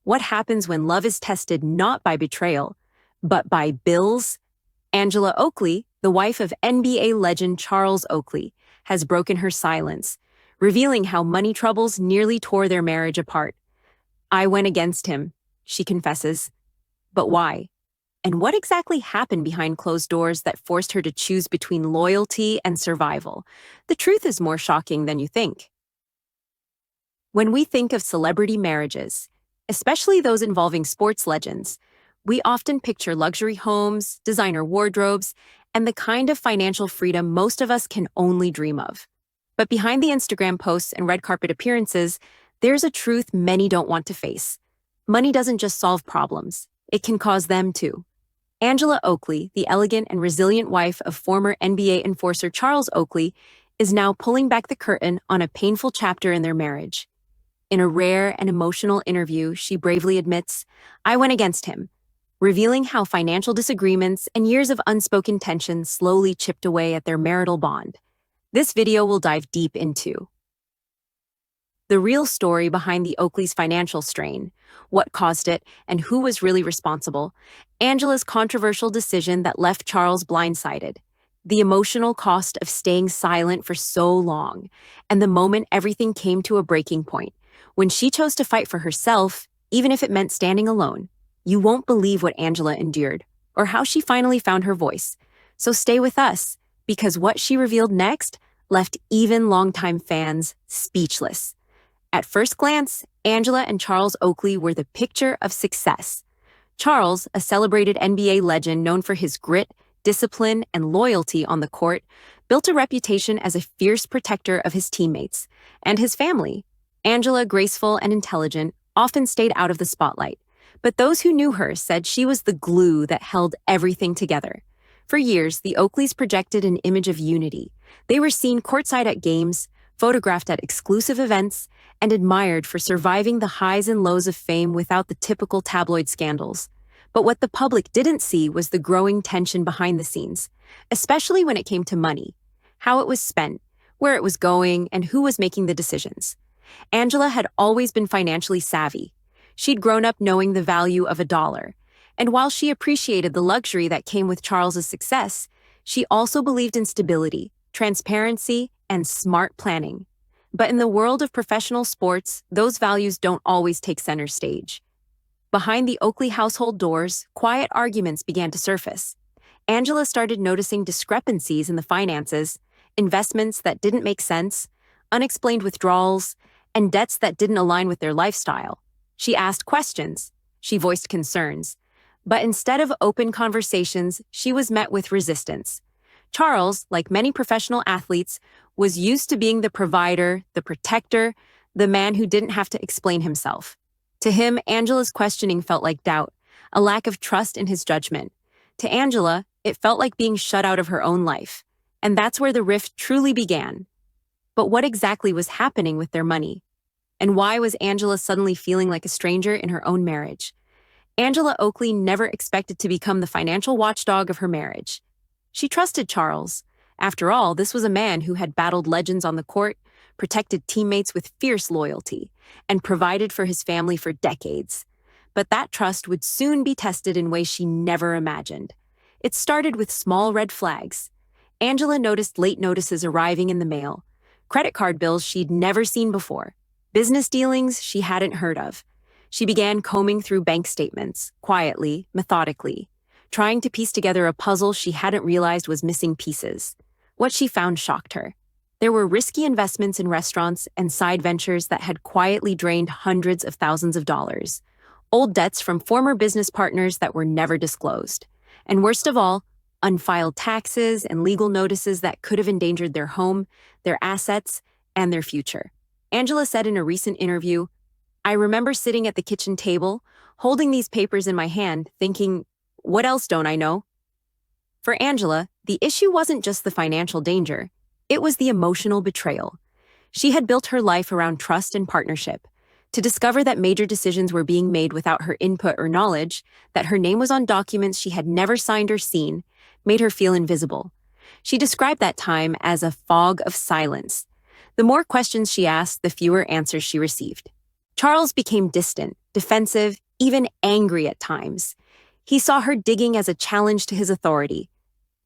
What happens when love is tested not by betrayal, but by bills? Angela Oakley, the wife of NBA legend Charles Oakley, has broken her silence, revealing how money troubles nearly tore their marriage apart. "I went against him," she confesses. But why? And what exactly happened behind closed doors that forced her to choose between loyalty and survival? The truth is more shocking than you think. When we think of celebrity marriages, especially those involving sports legends, we often picture luxury homes, designer wardrobes, and the kind of financial freedom most of us can only dream of. But behind the Instagram posts and red carpet appearances, there's a truth many don't want to face. Money doesn't just solve problems, it can cause them too. Angela Oakley, the elegant and resilient wife of former NBA enforcer Charles Oakley, is now pulling back the curtain on a painful chapter in their marriage. In a rare and emotional interview, she bravely admits, "I went against him," revealing how financial disagreements and years of unspoken tension slowly chipped away at their marital bond. This video will dive deep into the real story behind the Oakleys' financial strain, what caused it, and who was really responsible, Angela's controversial decision that left Charles blindsided, the emotional cost of staying silent for so long, and the moment everything came to a breaking point, when she chose to fight for herself, even if it meant standing alone. You won't believe what Angela endured, or how she finally found her voice. So stay with us, because what she revealed next left even longtime fans speechless. At first glance, Angela and Charles Oakley were the picture of success. Charles, a celebrated NBA legend known for his grit, discipline, and loyalty on the court, built a reputation as a fierce protector of his teammates and his family. Angela, graceful and intelligent, often stayed out of the spotlight, but those who knew her said she was the glue that held everything together. For years, the Oakleys projected an image of unity. They were seen courtside at games, photographed at exclusive events, and admired for surviving the highs and lows of fame without the typical tabloid scandals. But what the public didn't see was the growing tension behind the scenes, especially when it came to money, how it was spent, where it was going, and who was making the decisions. Angela had always been financially savvy. She'd grown up knowing the value of a dollar, and while she appreciated the luxury that came with Charles's success, she also believed in stability, transparency, and smart planning. But in the world of professional sports, those values don't always take center stage. Behind the Oakley household doors, quiet arguments began to surface. Angela started noticing discrepancies in the finances, investments that didn't make sense, unexplained withdrawals, and debts that didn't align with their lifestyle. She asked questions, she voiced concerns, but instead of open conversations, she was met with resistance. Charles, like many professional athletes, was used to being the provider, the protector, the man who didn't have to explain himself. To him, Angela's questioning felt like doubt, a lack of trust in his judgment. To Angela, it felt like being shut out of her own life. And that's where the rift truly began. But what exactly was happening with their money? And why was Angela suddenly feeling like a stranger in her own marriage? Angela Oakley never expected to become the financial watchdog of her marriage. She trusted Charles. After all, this was a man who had battled legends on the court, protected teammates with fierce loyalty, and provided for his family for decades. But that trust would soon be tested in ways she never imagined. It started with small red flags. Angela noticed late notices arriving in the mail, credit card bills she'd never seen before, business dealings she hadn't heard of. She began combing through bank statements, quietly, methodically, trying to piece together a puzzle she hadn't realized was missing pieces. What she found shocked her. There were risky investments in restaurants and side ventures that had quietly drained hundreds of thousands of dollars, old debts from former business partners that were never disclosed, and worst of all, unfiled taxes and legal notices that could have endangered their home, their assets, and their future. Angela said in a recent interview, "I remember sitting at the kitchen table, holding these papers in my hand, thinking, what else don't I know?" For Angela, the issue wasn't just the financial danger, it was the emotional betrayal. She had built her life around trust and partnership. To discover that major decisions were being made without her input or knowledge, that her name was on documents she had never signed or seen, made her feel invisible. She described that time as a fog of silence. The more questions she asked, the fewer answers she received. Charles became distant, defensive, even angry at times. He saw her digging as a challenge to his authority.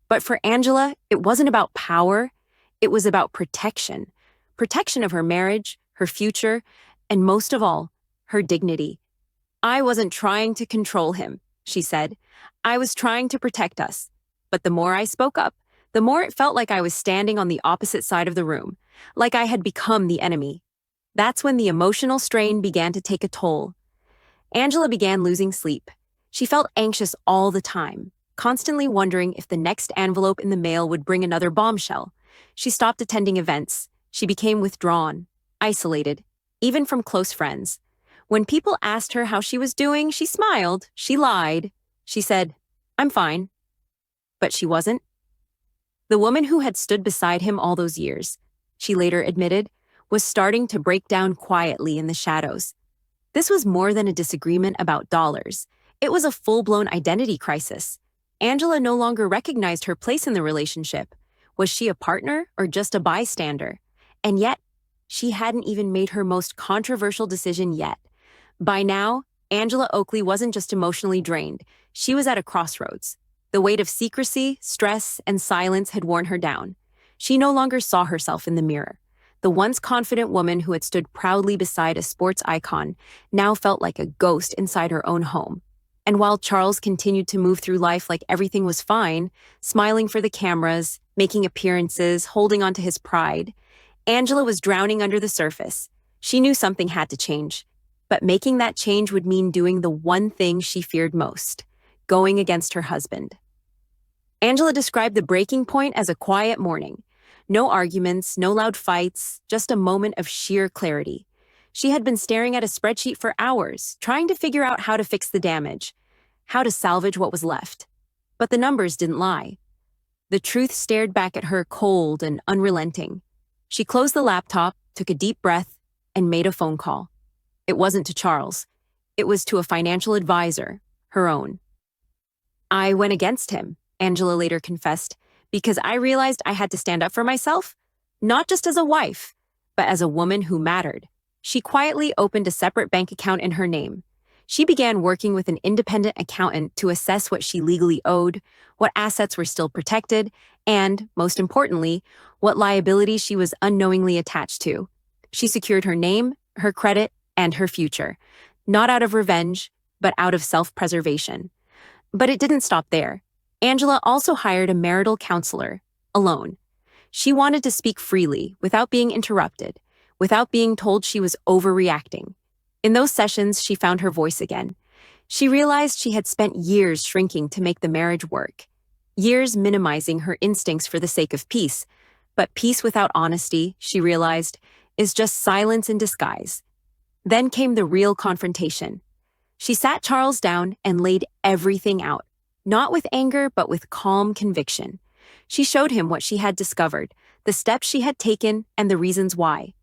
But for Angela, it wasn't about power, it was about protection. Protection of her marriage, her future, and most of all, her dignity. "I wasn't trying to control him," she said. "I was trying to protect us." But the more I spoke up, the more it felt like I was standing on the opposite side of the room, like I had become the enemy. That's when the emotional strain began to take a toll. Angela began losing sleep. She felt anxious all the time, constantly wondering if the next envelope in the mail would bring another bombshell. She stopped attending events. She became withdrawn, isolated, even from close friends. When people asked her how she was doing, she smiled, she lied. She said, "I'm fine." But she wasn't. The woman who had stood beside him all those years, she later admitted, was starting to break down quietly in the shadows. This was more than a disagreement about dollars. It was a full-blown identity crisis. Angela no longer recognized her place in the relationship. Was she a partner or just a bystander? And yet, she hadn't even made her most controversial decision yet. By now, Angela Oakley wasn't just emotionally drained. She was at a crossroads. The weight of secrecy, stress, and silence had worn her down. She no longer saw herself in the mirror. The once confident woman who had stood proudly beside a sports icon now felt like a ghost inside her own home. And while Charles continued to move through life like everything was fine, smiling for the cameras, making appearances, holding on to his pride, Angela was drowning under the surface. She knew something had to change. But making that change would mean doing the one thing she feared most, going against her husband. Angela described the breaking point as a quiet morning. No arguments, no loud fights, just a moment of sheer clarity. She had been staring at a spreadsheet for hours, trying to figure out how to fix the damage, how to salvage what was left. But the numbers didn't lie. The truth stared back at her cold and unrelenting. She closed the laptop, took a deep breath, and made a phone call. It wasn't to Charles. It was to a financial advisor, her own. "I went against him," Angela later confessed, "because I realized I had to stand up for myself, not just as a wife, but as a woman who mattered." She quietly opened a separate bank account in her name. She began working with an independent accountant to assess what she legally owed, what assets were still protected, and, most importantly, what liabilities she was unknowingly attached to. She secured her name, her credit, and her future, not out of revenge, but out of self-preservation. But it didn't stop there. Angela also hired a marital counselor, alone. She wanted to speak freely, without being interrupted, without being told she was overreacting. In those sessions, she found her voice again. She realized she had spent years shrinking to make the marriage work, years minimizing her instincts for the sake of peace. But peace without honesty, she realized, is just silence in disguise. Then came the real confrontation. She sat Charles down and laid everything out. Not with anger, but with calm conviction. She showed him what she had discovered, the steps she had taken, and the reasons why.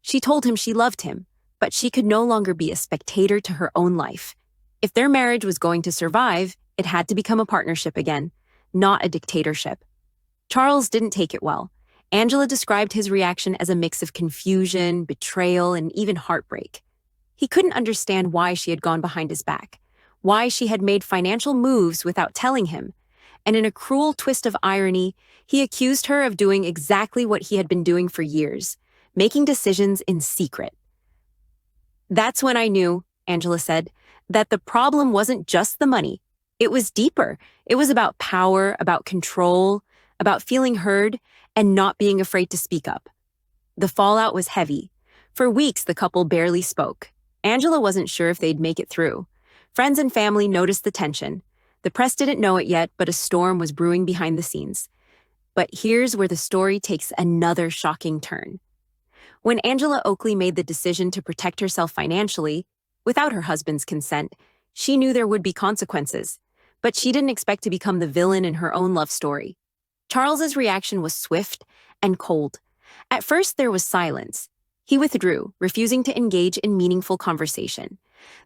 She told him she loved him, but she could no longer be a spectator to her own life. If their marriage was going to survive, it had to become a partnership again, not a dictatorship. Charles didn't take it well. Angela described his reaction as a mix of confusion, betrayal, and even heartbreak. He couldn't understand why she had gone behind his back, why she had made financial moves without telling him. And in a cruel twist of irony, he accused her of doing exactly what he had been doing for years, making decisions in secret. "That's when I knew," Angela said, "that the problem wasn't just the money. It was deeper. It was about power, about control, about feeling heard, and not being afraid to speak up." The fallout was heavy. For weeks, the couple barely spoke. Angela wasn't sure if they'd make it through. Friends and family noticed the tension. The press didn't know it yet, but a storm was brewing behind the scenes. But here's where the story takes another shocking turn. When Angela Oakley made the decision to protect herself financially, without her husband's consent, she knew there would be consequences. But she didn't expect to become the villain in her own love story. Charles's reaction was swift and cold. At first, there was silence. He withdrew, refusing to engage in meaningful conversation.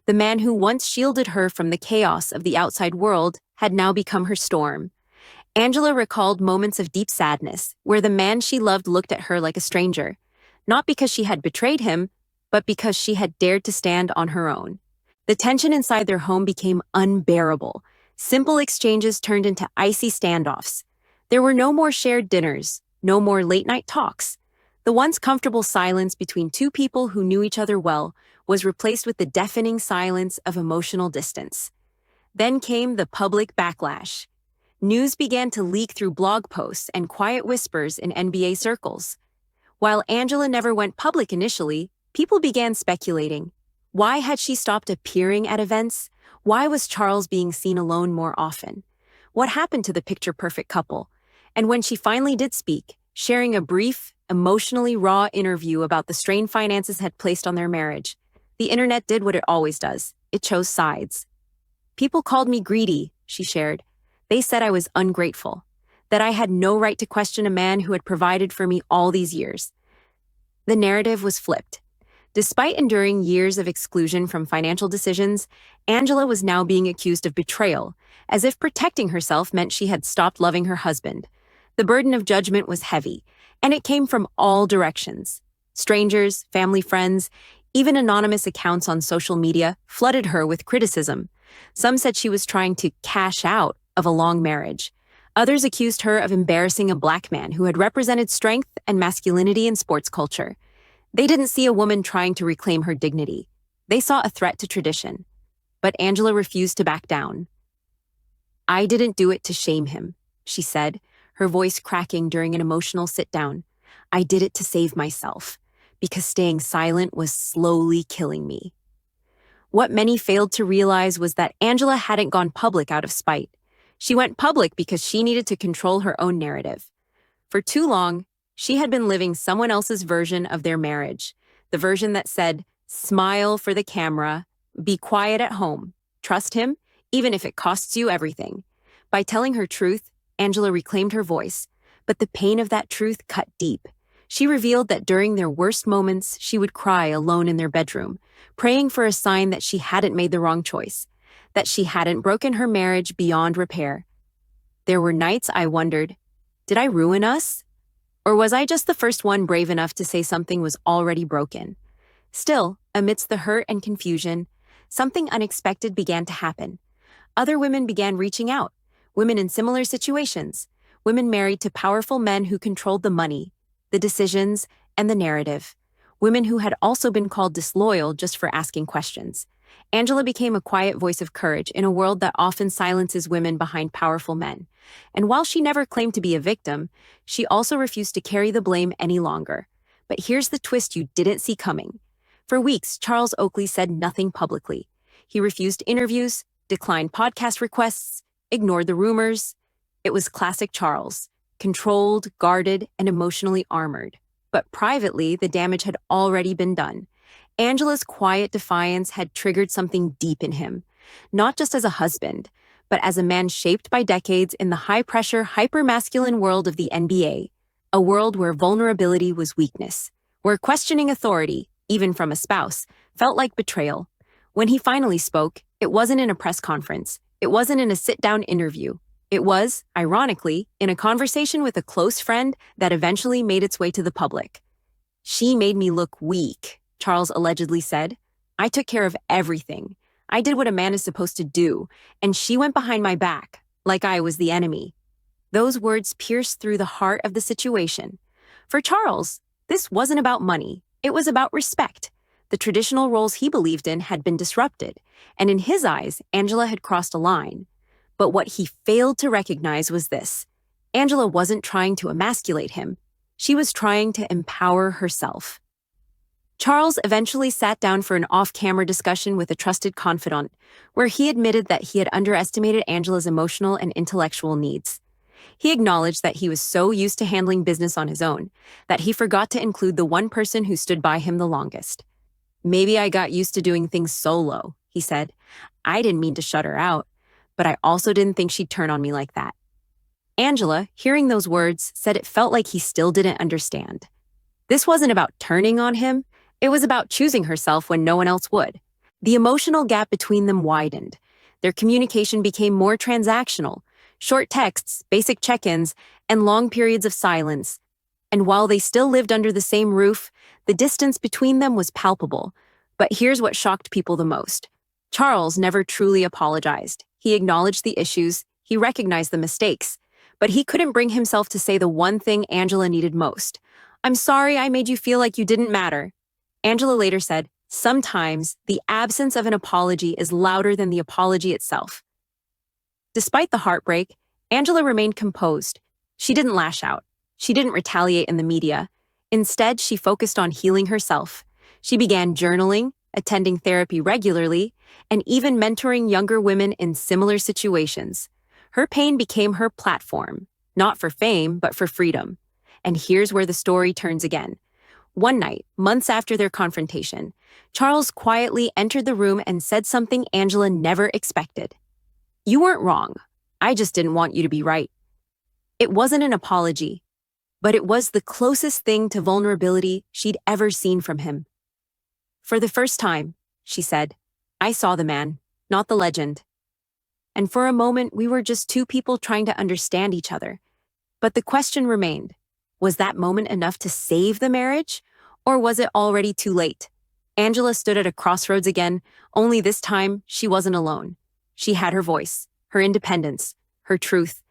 The man who once shielded her from the chaos of the outside world had now become her storm. Angela recalled moments of deep sadness, where the man she loved looked at her like a stranger, not because she had betrayed him, but because she had dared to stand on her own. The tension inside their home became unbearable. Simple exchanges turned into icy standoffs. There were no more shared dinners, no more late-night talks. The once comfortable silence between two people who knew each other well was replaced with the deafening silence of emotional distance. Then came the public backlash. News began to leak through blog posts and quiet whispers in NBA circles. While Angela never went public initially, people began speculating. Why had she stopped appearing at events? Why was Charles being seen alone more often? What happened to the picture-perfect couple? And when she finally did speak, sharing a brief, emotionally raw interview about the strain finances had placed on their marriage, the internet did what it always does. It chose sides. People called me greedy, she shared. They said I was ungrateful, that I had no right to question a man who had provided for me all these years. The narrative was flipped. Despite enduring years of exclusion from financial decisions, Angela was now being accused of betrayal, as if protecting herself meant she had stopped loving her husband. The burden of judgment was heavy, and it came from all directions. Strangers, family friends, even anonymous accounts on social media flooded her with criticism. Some said she was trying to cash out of a long marriage. Others accused her of embarrassing a black man who had represented strength and masculinity in sports culture. They didn't see a woman trying to reclaim her dignity. They saw a threat to tradition. But Angela refused to back down. "I didn't do it to shame him," she said, her voice cracking during an emotional sit-down. "I did it to save myself, because staying silent was slowly killing me." What many failed to realize was that Angela hadn't gone public out of spite. She went public because she needed to control her own narrative. For too long, she had been living someone else's version of their marriage, the version that said, "Smile for the camera, be quiet at home, trust him, even if it costs you everything." By telling her truth, Angela reclaimed her voice, but the pain of that truth cut deep. She revealed that during their worst moments, she would cry alone in their bedroom, praying for a sign that she hadn't made the wrong choice, that she hadn't broken her marriage beyond repair. "There were nights I wondered, did I ruin us? Or was I just the first one brave enough to say something was already broken?" Still, amidst the hurt and confusion, something unexpected began to happen. Other women began reaching out, women in similar situations, women married to powerful men who controlled the money, the decisions, and the narrative, women who had also been called disloyal just for asking questions. Angela became a quiet voice of courage in a world that often silences women behind powerful men. And while she never claimed to be a victim, she also refused to carry the blame any longer. But here's the twist you didn't see coming. For weeks, Charles Oakley said nothing publicly. He refused interviews, declined podcast requests, ignored the rumors. It was classic Charles, controlled, guarded, and emotionally armored. But privately, the damage had already been done. Angela's quiet defiance had triggered something deep in him, not just as a husband, but as a man shaped by decades in the high-pressure, hyper-masculine world of the NBA, a world where vulnerability was weakness, where questioning authority, even from a spouse, felt like betrayal. When he finally spoke, it wasn't in a press conference. It wasn't in a sit-down interview. It was, ironically, in a conversation with a close friend that eventually made its way to the public. "She made me look weak," Charles allegedly said. "I took care of everything. I did what a man is supposed to do, and she went behind my back, like I was the enemy." Those words pierced through the heart of the situation. For Charles, this wasn't about money. It was about respect. The traditional roles he believed in had been disrupted, and in his eyes, Angela had crossed a line. But what he failed to recognize was this. Angela wasn't trying to emasculate him. She was trying to empower herself. Charles eventually sat down for an off-camera discussion with a trusted confidant, where he admitted that he had underestimated Angela's emotional and intellectual needs. He acknowledged that he was so used to handling business on his own that he forgot to include the one person who stood by him the longest. "Maybe I got used to doing things solo," he said. "I didn't mean to shut her out, but I also didn't think she'd turn on me like that." Angela, hearing those words, said it felt like he still didn't understand. This wasn't about turning on him. It was about choosing herself when no one else would. The emotional gap between them widened. Their communication became more transactional, short texts, basic check-ins, and long periods of silence. And while they still lived under the same roof, the distance between them was palpable. But here's what shocked people the most. Charles never truly apologized. He acknowledged the issues, he recognized the mistakes, but he couldn't bring himself to say the one thing Angela needed most. "I'm sorry I made you feel like you didn't matter." Angela later said, "Sometimes the absence of an apology is louder than the apology itself." Despite the heartbreak, Angela remained composed. She didn't lash out. She didn't retaliate in the media. Instead, she focused on healing herself. She began journaling, attending therapy regularly, and even mentoring younger women in similar situations. Her pain became her platform, not for fame, but for freedom. And here's where the story turns again. One night, months after their confrontation, Charles quietly entered the room and said something Angela never expected. "You weren't wrong. I just didn't want you to be right." It wasn't an apology, but it was the closest thing to vulnerability she'd ever seen from him. "For the first time," she said, "I saw the man, not the legend. And for a moment, we were just two people trying to understand each other." But the question remained, was that moment enough to save the marriage? Or was it already too late? Angela stood at a crossroads again, only this time she wasn't alone. She had her voice, her independence, her truth,